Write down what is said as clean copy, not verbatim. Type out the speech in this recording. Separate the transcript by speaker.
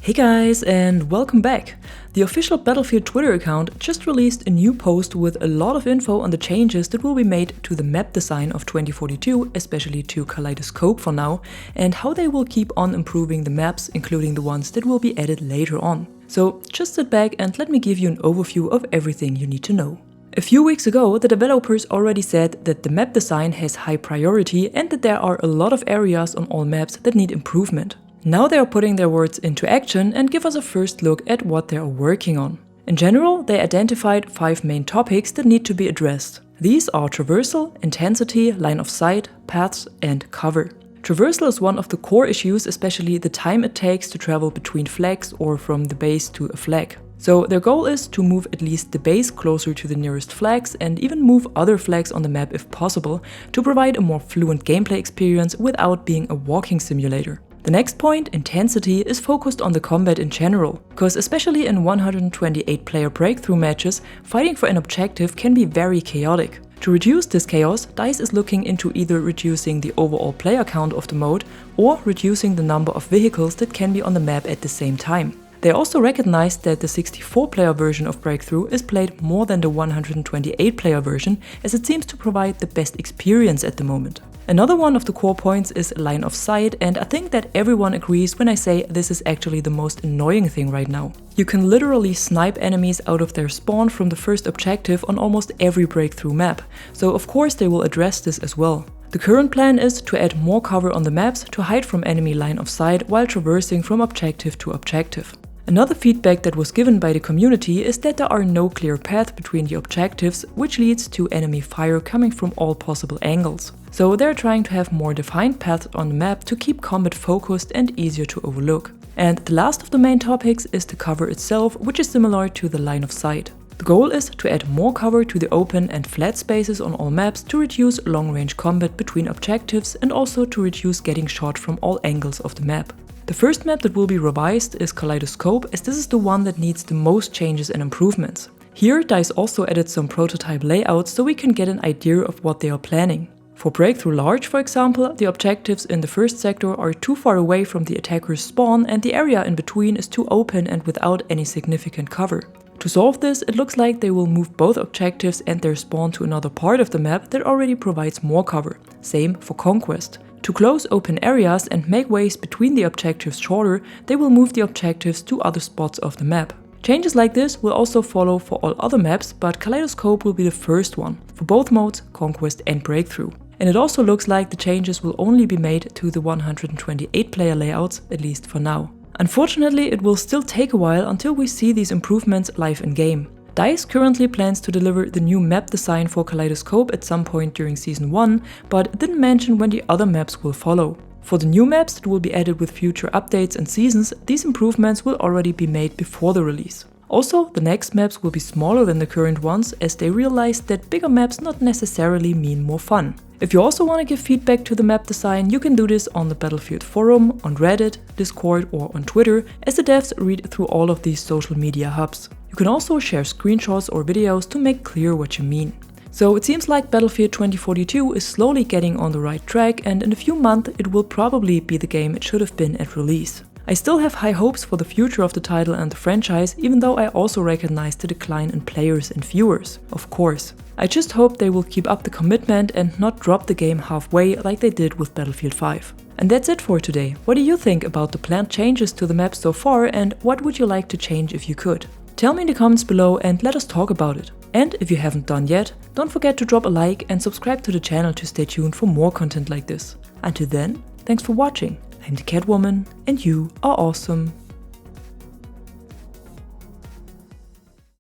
Speaker 1: Hey guys, and welcome back! The official Battlefield Twitter account just released a new post with a lot of info on the changes that will be made to the map design of 2042, especially to Kaleidoscope for now, and how they will keep on improving the maps, including the ones that will be added later on. So just sit back and let me give you an overview of everything you need to know. A few weeks ago, the developers already said that the map design has high priority and that there are a lot of areas on all maps that need improvement. Now they are putting their words into action and give us a first look at what they are working on. In general, they identified 5 main topics that need to be addressed. These are traversal, intensity, line of sight, paths, and cover. Traversal is one of the core issues, especially the time it takes to travel between flags or from the base to a flag. So their goal is to move at least the base closer to the nearest flags and even move other flags on the map if possible, to provide a more fluent gameplay experience without being a walking simulator. The next point, intensity, is focused on the combat in general, because especially in 128-player breakthrough matches, fighting for an objective can be very chaotic. To reduce this chaos, DICE is looking into either reducing the overall player count of the mode or reducing the number of vehicles that can be on the map at the same time. They also recognized that the 64-player version of Breakthrough is played more than the 128-player version, as it seems to provide the best experience at the moment. Another one of the core points is line of sight, and I think that everyone agrees when I say this is actually the most annoying thing right now. You can literally snipe enemies out of their spawn from the first objective on almost every breakthrough map, so of course they will address this as well. The current plan is to add more cover on the maps to hide from enemy line of sight while traversing from objective to objective. Another feedback that was given by the community is that there are no clear paths between the objectives, which leads to enemy fire coming from all possible angles. So they're trying to have more defined paths on the map to keep combat focused and easier to overlook. And the last of the main topics is the cover itself, which is similar to the line of sight. The goal is to add more cover to the open and flat spaces on all maps to reduce long-range combat between objectives and also to reduce getting shot from all angles of the map. The first map that will be revised is Kaleidoscope, as this is the one that needs the most changes and improvements. Here, DICE also added some prototype layouts so we can get an idea of what they are planning. For Breakthrough Large, for example, the objectives in the first sector are too far away from the attacker's spawn and the area in between is too open and without any significant cover. To solve this, it looks like they will move both objectives and their spawn to another part of the map that already provides more cover. Same for Conquest. To close open areas and make ways between the objectives shorter, they will move the objectives to other spots of the map. Changes like this will also follow for all other maps, but Kaleidoscope will be the first one, for both modes, Conquest and Breakthrough. And it also looks like the changes will only be made to the 128-player layouts, at least for now. Unfortunately, it will still take a while until we see these improvements live in-game. DICE currently plans to deliver the new map design for Kaleidoscope at some point during Season 1, but didn't mention when the other maps will follow. For the new maps that will be added with future updates and seasons, these improvements will already be made before the release. Also, the next maps will be smaller than the current ones, as they realized that bigger maps not necessarily mean more fun. If you also want to give feedback to the map design, you can do this on the Battlefield forum, on Reddit, Discord or on Twitter, as the devs read through all of these social media hubs. You can also share screenshots or videos to make clear what you mean. So it seems like Battlefield 2042 is slowly getting on the right track, and in a few months it will probably be the game it should have been at release. I still have high hopes for the future of the title and the franchise, even though I also recognize the decline in players and viewers, of course. I just hope they will keep up the commitment and not drop the game halfway like they did with Battlefield 5. And that's it for today. What do you think about the planned changes to the map so far, and what would you like to change if you could? Tell me in the comments below and let us talk about it. And if you haven't done yet, don't forget to drop a like and subscribe to the channel to stay tuned for more content like this. Until then, thanks for watching. I'm the Catwoman, and you are awesome.